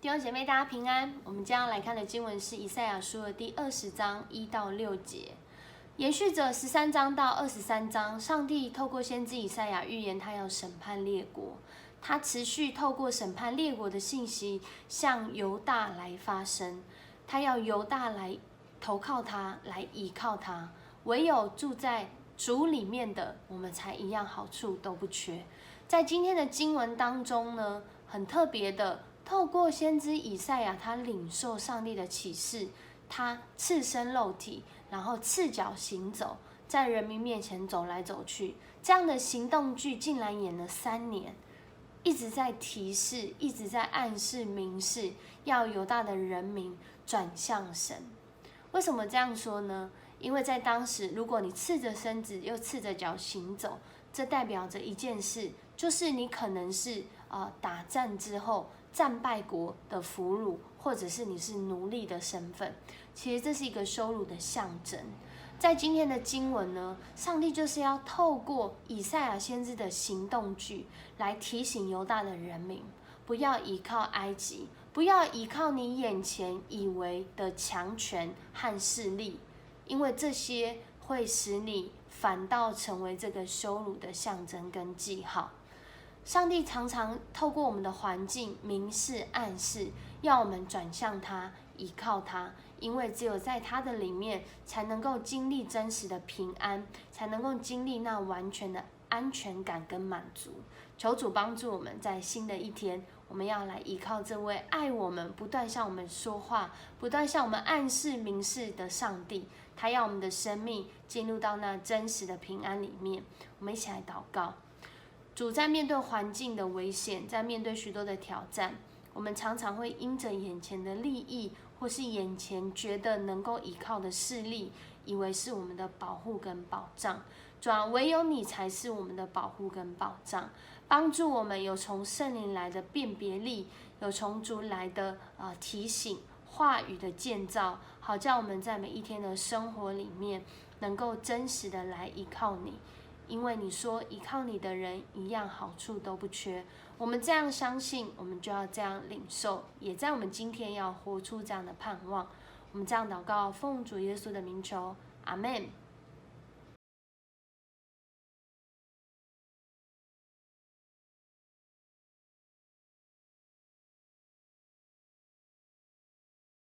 弟兄姐妹，大家平安。我们将要来看的经文是以赛亚书的第20章1到6节，延续着13章到23章。上帝透过先知以赛亚预言，他要审判列国，他持续透过审判列国的信息，向犹大来发声。他要犹大来投靠他，来依靠他。唯有住在主里面的，我们才一样好处都不缺。在今天的经文当中呢，很特别的。透过先知以赛亚，他领受上帝的启示，他赤身露体，然后赤脚行走，在人民面前走来走去。这样的行动剧竟然演了3年，一直在提示，一直在暗示、明示，要犹大的人民转向神。为什么这样说呢？因为在当时，如果你赤着身子又赤着脚行走，这代表着一件事，就是你可能是打战之后战败国的俘虏，或者是你是奴隶的身份。其实这是一个羞辱的象征。在今天的经文呢，上帝就是要透过以赛亚先知的行动剧来提醒犹大的人民，不要依靠埃及，不要依靠你眼前以为的强权和势力，因为这些会使你反倒成为这个羞辱的象征跟记号。上帝常常透过我们的环境明示暗示，要我们转向他，依靠他，因为只有在他的里面，才能够经历真实的平安，才能够经历那完全的安全感跟满足。求主帮助我们，在新的一天，我们要来依靠这位爱我们、不断向我们说话、不断向我们暗示明示的上帝。他要我们的生命进入到那真实的平安里面。我们一起来祷告。主，在面对环境的危险，在面对许多的挑战，我们常常会因着眼前的利益，或是眼前觉得能够依靠的势力，以为是我们的保护跟保障。主啊，唯有你才是我们的保护跟保障，帮助我们有从圣灵来的辨别力，有从主来的提醒、话语的建造，好叫我们在每一天的生活里面，能够真实的来依靠你。因为你说依靠你的人一样好处都不缺，我们这样相信，我们就要这样领受，也在我们今天要活出这样的盼望。我们这样祷告，奉主耶稣的名求，阿们。